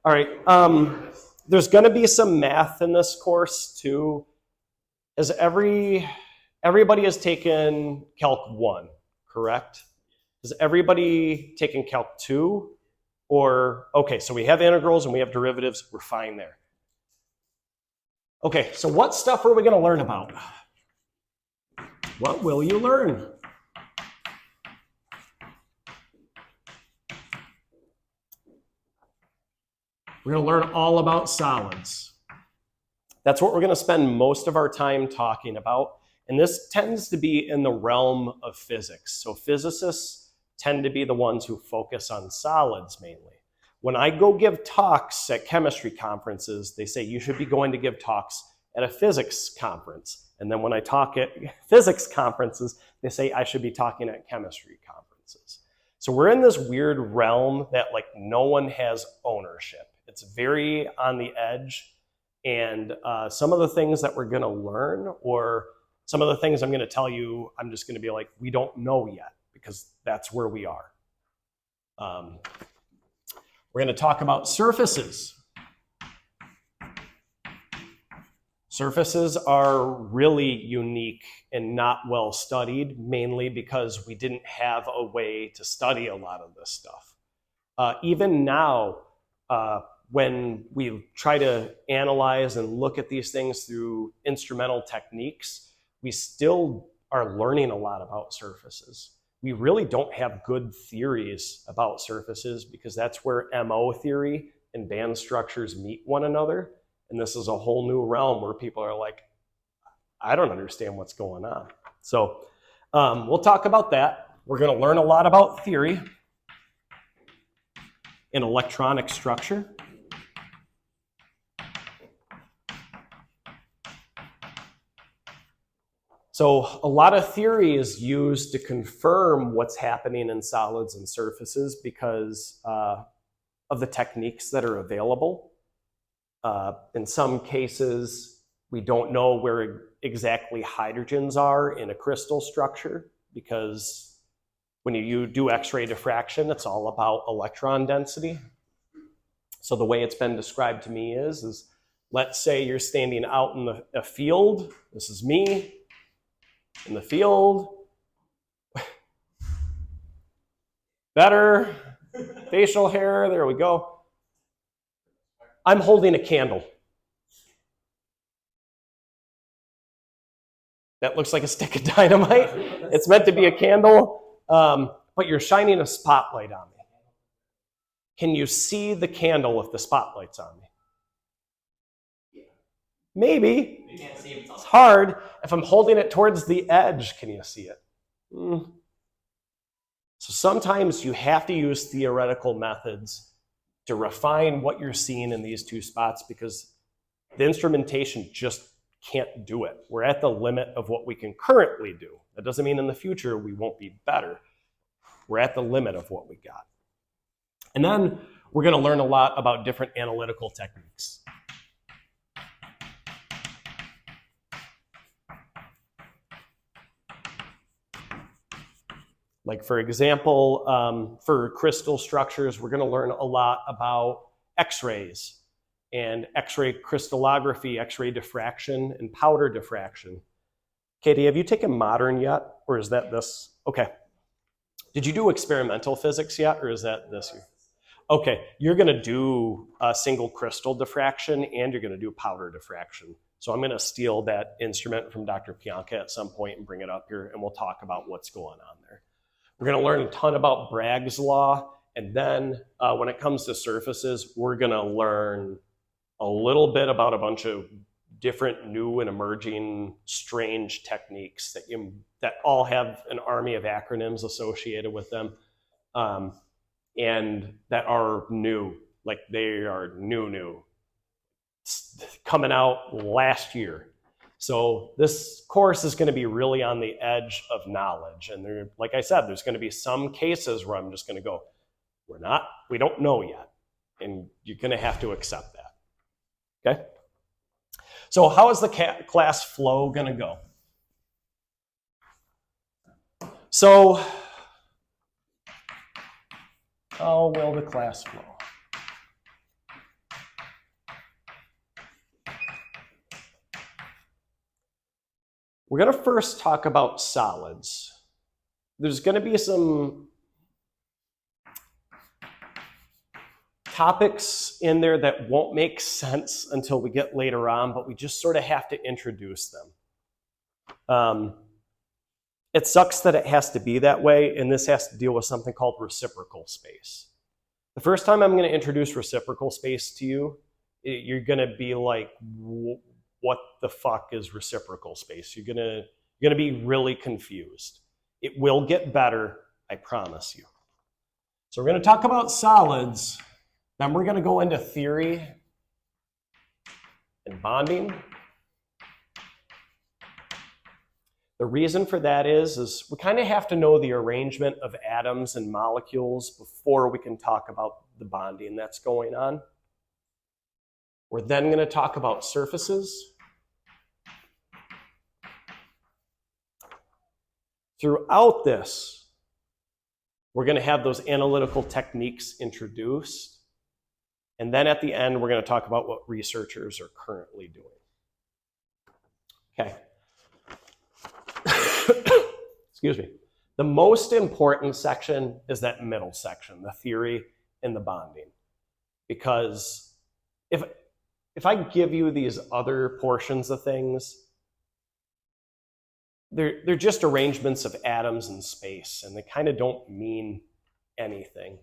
All right. There's going to be some math in this course too. As everybody has taken Calc 1, correct? Has everybody taken Calc 2? Or, okay, so we have integrals and we have derivatives. We're fine there. Okay, so what stuff are we going to learn about? What will you learn? We're going to learn all about solids. That's what we're going to spend most of our time talking about. And this tends to be in the realm of physics. So physicists tend to be the ones who focus on solids mainly. When I go give talks at chemistry conferences, they say you should be going to give talks at a physics conference. And then when I talk at physics conferences, they say I should be talking at chemistry conferences. So we're in this weird realm that like no one has ownership. It's very on the edge. And some of the things that we're going to learn, or some of the things I'm going to tell you, I'm just going to be like, we don't know yet, because that's where we are. We're going to talk about surfaces. Surfaces are really unique and not well studied, mainly because we didn't have a way to study a lot of this stuff. Even now, when we try to analyze and look at these things through instrumental techniques, we still are learning a lot about surfaces. We really don't have good theories about surfaces because that's where MO theory and band structures meet one another. And this is a whole new realm where people are like, I don't understand what's going on. So we'll talk about that. We're going to learn a lot about theory and electronic structure. So a lot of theory is used to confirm what's happening in solids and surfaces because of the techniques that are available. In some cases, we don't know where exactly hydrogens are in a crystal structure because when you do X-ray diffraction, it's all about electron density. So the way it's been described to me is let's say you're standing out in a field. This is me in the field. Better. Facial hair, there we go. I'm holding a candle. That looks like a stick of dynamite. It's meant to be a candle, but you're shining a spotlight on me. Can you see the candle if the spotlight's on me? Maybe. You can't see it. It's hard. If I'm holding it towards the edge, can you see it? So sometimes you have to use theoretical methods to refine what you're seeing in these two spots because the instrumentation just can't do it. We're at the limit of what we can currently do. That doesn't mean in the future we won't be better. We're at the limit of what we got. And then we're going to learn a lot about different analytical techniques. Like for example, for crystal structures, we're going to learn a lot about X-rays and X-ray crystallography, X-ray diffraction, and powder diffraction. Katie, have you taken modern yet, or is that this? Okay. Did you do experimental physics yet, or is that this year? Okay, you're going to do single crystal diffraction, and you're going to do powder diffraction. So I'm going to steal that instrument from Dr. Pianka at some point and bring it up here, and we'll talk about what's going on there. We're going to learn a ton about Bragg's law, and then when it comes to surfaces, we're going to learn a little bit about a bunch of different new and emerging strange techniques that all have an army of acronyms associated with them, and that are new, like they are new, coming out last year. So this course is going to be really on the edge of knowledge. And there, like I said, there's going to be some cases where I'm just going to go, we don't know yet. And you're going to have to accept that. Okay? So how is the class flow going to go? So how will the class flow? We're going to first talk about solids. There's going to be some topics in there that won't make sense until we get later on, but we just sort of have to introduce them. It sucks that it has to be that way, and this has to deal with something called reciprocal space. The first time I'm going to introduce reciprocal space to you, you're going to be like, what the fuck is reciprocal space? You're going to be really confused. It will get better, I promise you. So we're going to talk about solids, then we're going to go into theory and bonding. The reason for that is we kind of have to know the arrangement of atoms and molecules before we can talk about the bonding that's going on. We're then going to talk about surfaces. Throughout this, we're going to have those analytical techniques introduced. And then at the end, we're going to talk about what researchers are currently doing. Okay. Excuse me. The most important section is that middle section, the theory and the bonding. Because if I give you these other portions of things, they're just arrangements of atoms in space, and they kind of don't mean anything.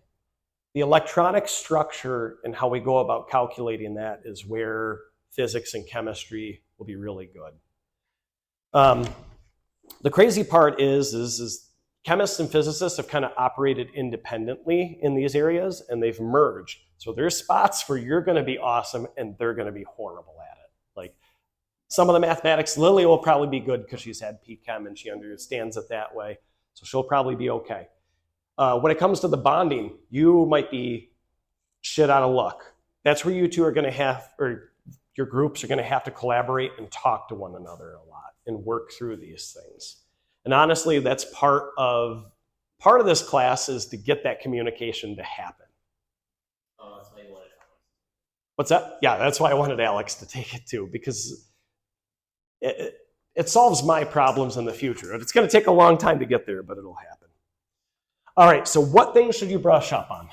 The electronic structure and how we go about calculating that is where physics and chemistry will be really good. The crazy part is chemists and physicists have kind of operated independently in these areas, and they've merged. So there's spots where you're going to be awesome and they're going to be horrible at it. Like some of the mathematics, Lily will probably be good because she's had P-Chem and she understands it that way. So she'll probably be okay. When it comes to the bonding, you might be shit out of luck. That's where you two are going to have, or your groups are going to have to collaborate and talk to one another a lot and work through these things. And honestly, that's part of this class is to get that communication to happen. Oh, that's why you wanted Alex. What's that? Yeah, that's why I wanted Alex to take it too, because it solves my problems in the future. It's going to take a long time to get there, but it'll happen. All right, so what things should you brush up on?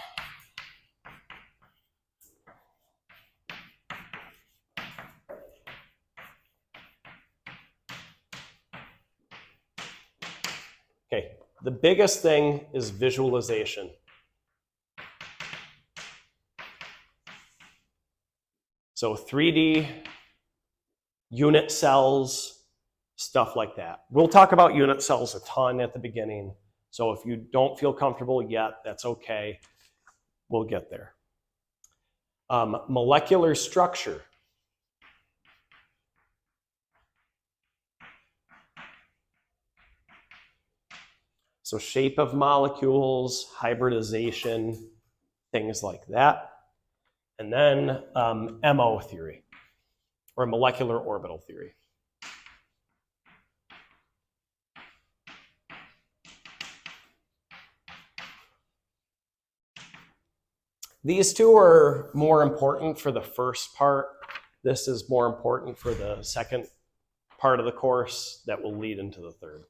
Okay, the biggest thing is visualization. So 3D, unit cells, stuff like that. We'll talk about unit cells a ton at the beginning. So if you don't feel comfortable yet, that's okay. We'll get there. Molecular structure. So shape of molecules, hybridization, things like that. And then MO theory, or molecular orbital theory. These two are more important for the first part. This is more important for the second part of the course that will lead into the third.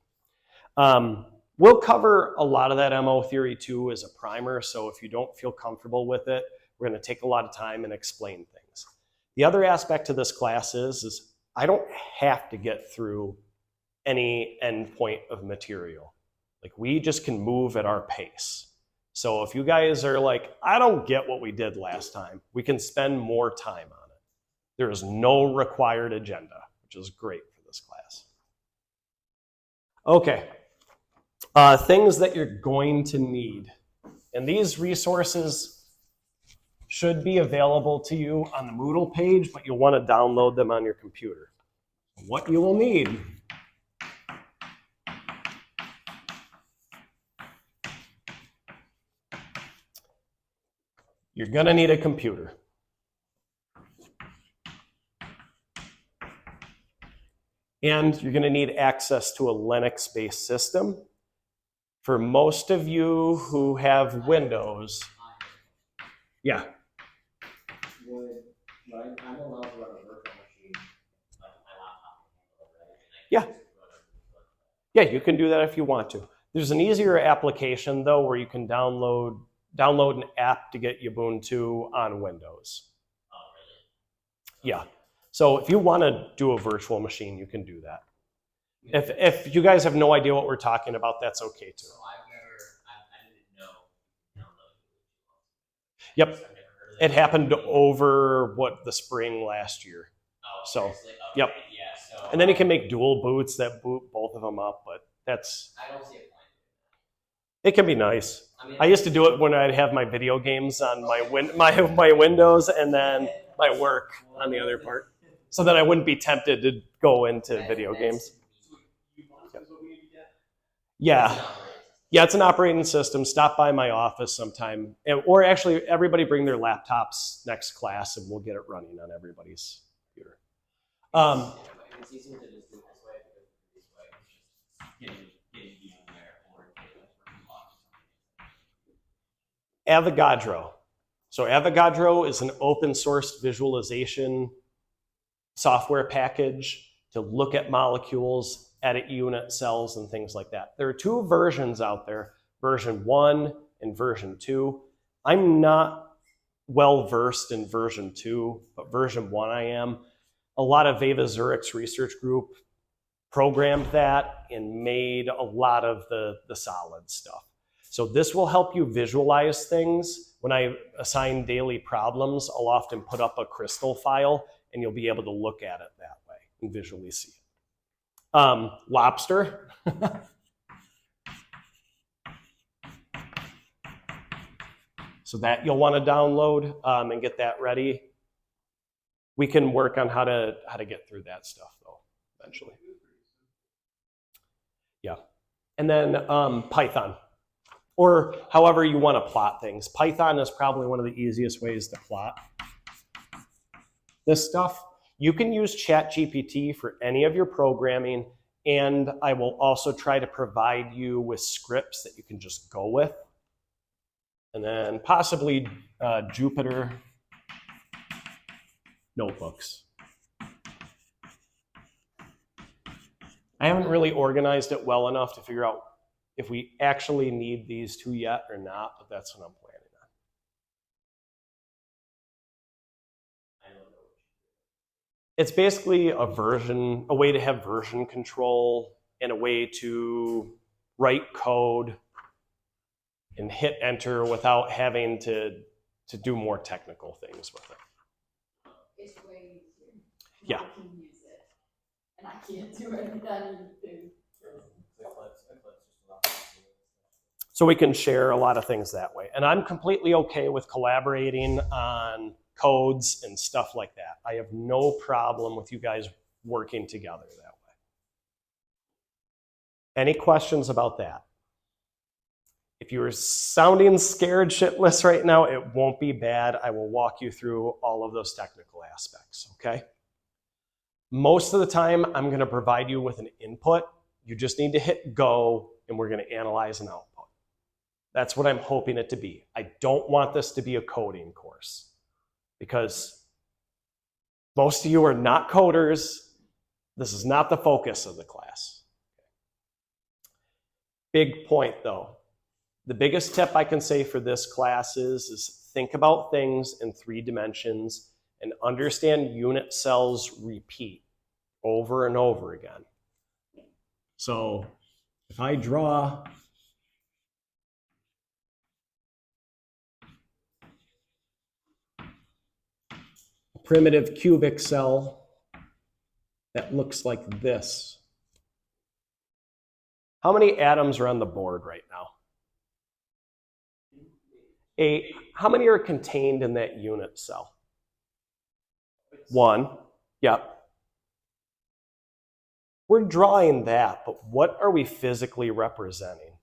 We'll cover a lot of that MO theory too as a primer, so if you don't feel comfortable with it, we're going to take a lot of time and explain things. The other aspect to this class is I don't have to get through any endpoint of material. Like we just can move at our pace. So if you guys are like, I don't get what we did last time, we can spend more time on it. There is no required agenda, which is great for this class. Okay, things that you're going to need. And these resources should be available to you on the Moodle page, but you'll want to download them on your computer. What you will need. You're going to need a computer. And you're going to need access to a Linux-based system. For most of you who have Windows, yeah. I'm allowed to run a virtual machine, like my laptop. Yeah. Yeah, you can do that if you want to. There's an easier application though where you can download an app to get Ubuntu on Windows. Oh, really? Yeah. So if you want to do a virtual machine, you can do that. If you guys have no idea what we're talking about, that's okay too. So I didn't know you could download Ubuntu. Yep. I've never heard of It that. happened over the spring last year. Oh, so, seriously? Okay, yep. Yeah, so. And then you can make dual boots that boot both of them up, but that's, I don't see a point. it can be nice. I mean, I used to do it when I'd have my video games on my Windows and then my work on the other part, so that I wouldn't be tempted to go into video games. Yeah. Yeah, it's an operating system. Stop by my office sometime. Or actually, everybody bring their laptops next class and we'll get it running on everybody's computer. It's easier to just do it this way because this way it's just getting you in there or Avogadro. So Avogadro is an open source visualization software package to look at molecules, edit unit cells, and things like that. There are two versions out there, version 1 and version 2. I'm not well versed in version 2, but version 1 I am. A lot of Veva Zurich's research group programmed that and made a lot of the solid stuff. So this will help you visualize things. When I assign daily problems, I'll often put up a crystal file and you'll be able to look at it that way and visually see it. Lobster. So that you'll want to download and get that ready. We can work on how to get through that stuff though, eventually. Yeah. And then Python, or however you want to plot things. Python is probably one of the easiest ways to plot this stuff. You can use ChatGPT for any of your programming, and I will also try to provide you with scripts that you can just go with. And then possibly Jupyter notebooks. I haven't really organized it well enough to figure out if we actually need these two yet or not, but that's what I'm planning on. I don't know. It's basically a way to have version control and a way to write code and hit enter without having to do more technical things with it. It's way easier. Yeah. I can use it, and I can't do it without anything. So we can share a lot of things that way. And I'm completely okay with collaborating on codes and stuff like that. I have no problem with you guys working together that way. Any questions about that? If you're sounding scared shitless right now, it won't be bad. I will walk you through all of those technical aspects, okay? Most of the time, I'm gonna provide you with an input. You just need to hit go, and we're gonna analyze an output. That's what I'm hoping it to be. I don't want this to be a coding course because most of you are not coders. This is not the focus of the class. Big point though. The biggest tip I can say for this class is think about things in 3 dimensions and understand unit cells repeat over and over again. So if I draw a primitive cubic cell that looks like this, how many atoms are on the board right now? 8. How many are contained in that unit cell? 1. Yep. We're drawing that, but what are we physically representing?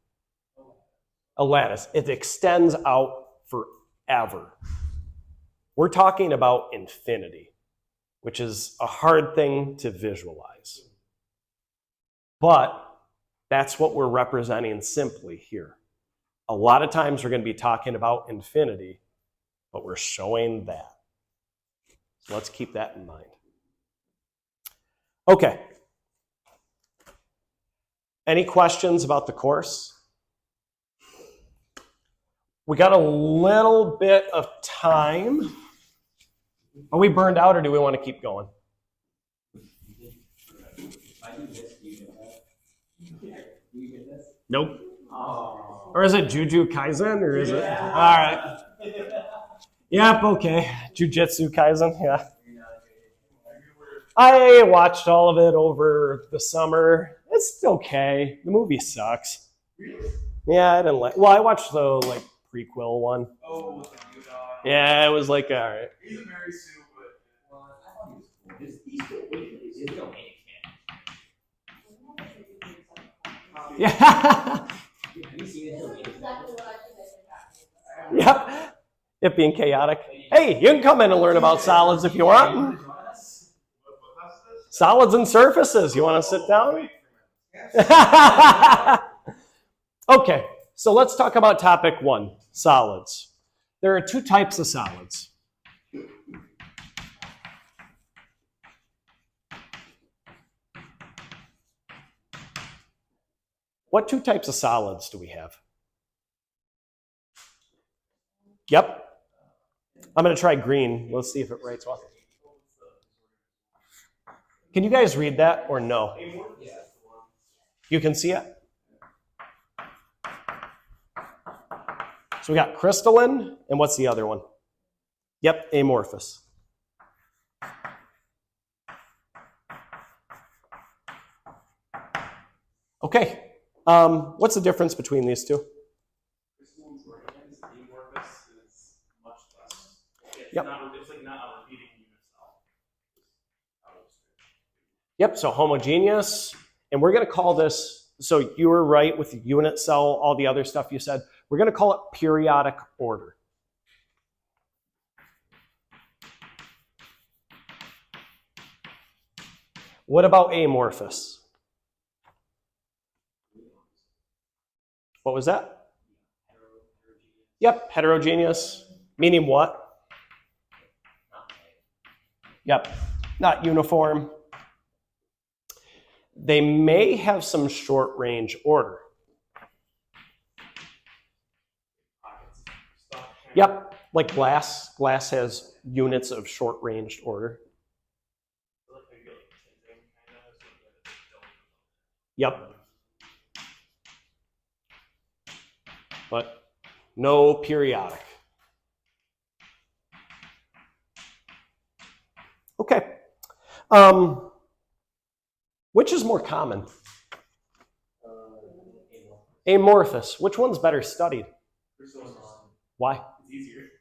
A lattice. It extends out forever. We're talking about infinity, which is a hard thing to visualize. But that's what we're representing simply here. A lot of times we're going to be talking about infinity, but we're showing that. So let's keep that in mind. Okay. Any questions about the course? We got a little bit of time. Are we burned out or do we want to keep going? If I do this, do you get that? Do you get this? Nope. Oh. Or is it Juju Kaisen or is it? Yeah. All right. Yep, okay. Jujutsu Kaisen, yeah. I watched all of it over the summer. It's okay. The movie sucks. Yeah, I didn't like. Well, I watched the prequel one. Oh, with the new dog. Yeah, it was like all right. He's a Mary Sue, but Well, I thought he was cool. He's still waiting. He's still making Yeah. Have you seen it? Still waiting. Exactly what I think. Yep. It being chaotic. Hey, you can come in and learn about solids if you want. Solids and surfaces. You want to sit down? Okay, so let's talk about topic 1, solids. There are 2 types of solids. What 2 types of solids do we have? Yep. I'm going to try green. Let's see if it writes well. Can you guys read that or no? You can see it? So we got crystalline, and what's the other one? Yep, amorphous. Okay, what's the difference between these two? crystalline's organized, amorphous is much less. It's Yep. it's like not a repeating unit cell. Yep, so homogeneous, and we're going to call this, so you were right with the unit cell, all the other stuff you said. We're going to call it periodic order. What about amorphous? What was that? Yep, heterogeneous, meaning what? Yep, not uniform. They may have some short range order. Yep, like glass. Glass has units of short ranged order. Yep. But no periodic. Okay. Which is more common? Amorphous. Which one's better studied? Why? It's easier.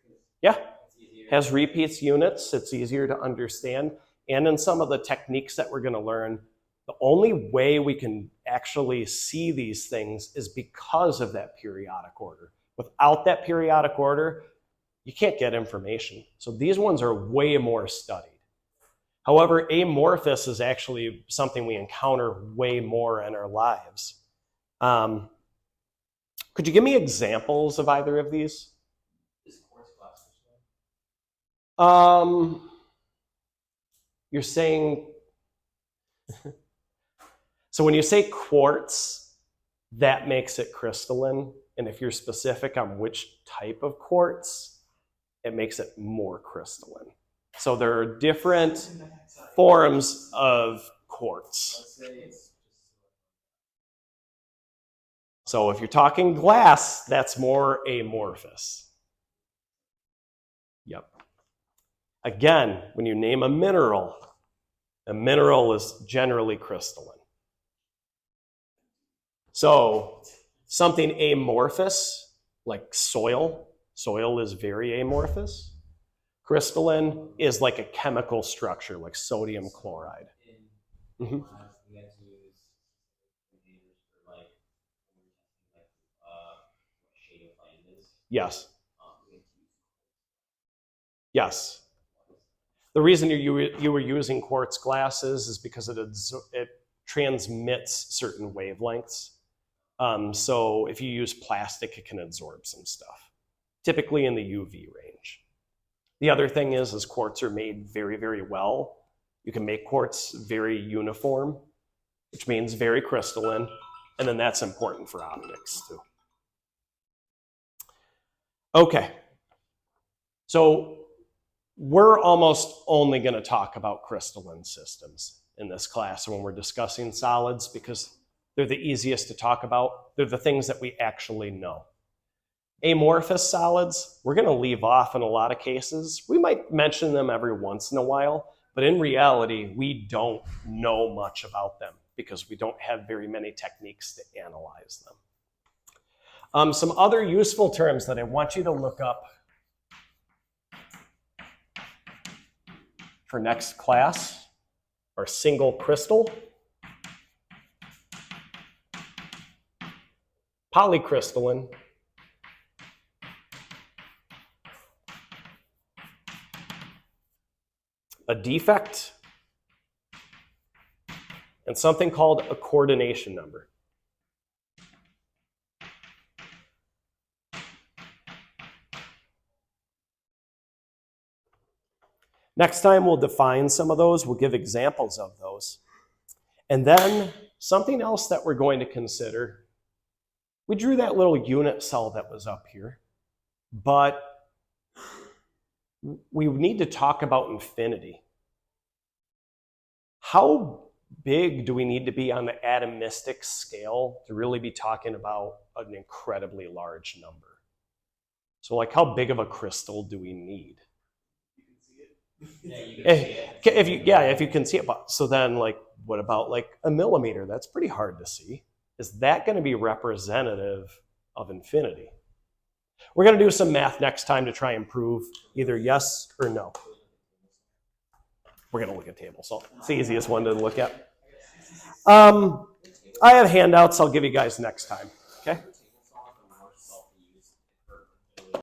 Yeah. It's easier. Has repeats units. It's easier to understand. And in some of the techniques that we're going to learn, the only way we can actually see these things is because of that periodic order. Without that periodic order, you can't get information. So these ones are way more studied. However, amorphous is actually something we encounter way more in our lives. Could you give me examples of either of these? Is quartz glass crystalline? You're saying, so when you say quartz, that makes it crystalline. And if you're specific on which type of quartz, it makes it more crystalline. So there are different forms of quartz. Let's say it's just So if you're talking glass, that's more amorphous. Yep. Again, when you name a mineral is generally crystalline. So something amorphous, like soil is very amorphous. Crystalline is like a chemical structure, like sodium chloride. in Mhm. labs, we had to use containers for like when we're testing what shade of light it is. Yes, We had to use yes. The reason you were using quartz glasses is because it transmits certain wavelengths. So if you use plastic, it can absorb some stuff, typically in the UV range. The other thing is quartz are made very, very well. You can make quartz very uniform, which means very crystalline, And then that's important for optics too. Okay. So we're almost only going to talk about crystalline systems in this class when we're discussing solids because they're the easiest to talk about. They're the things that we actually know. Amorphous solids, we're going to leave off in a lot of cases. We might mention them every once in a while, but in reality, we don't know much about them because we don't have very many techniques to analyze them. Some other useful terms that I want you to look up for next class are single crystal, polycrystalline, a defect, and something called a coordination number. Next time we'll define some of those, we'll give examples of those. And then something else that we're going to consider, we drew that little unit cell that was up here, but we need to talk about infinity. How big do we need to be on the atomistic scale to really be talking about an incredibly large number? So like how big of a crystal do we need? Yeah, you can see it. If you can see it. So then like, what about like a millimeter? That's pretty hard to see. Is that going to be representative of infinity? We're going to do some math next time to try and prove either yes or no. We're going to look at tables. So it's the easiest one to look at. I have handouts I'll give you guys next time. Okay.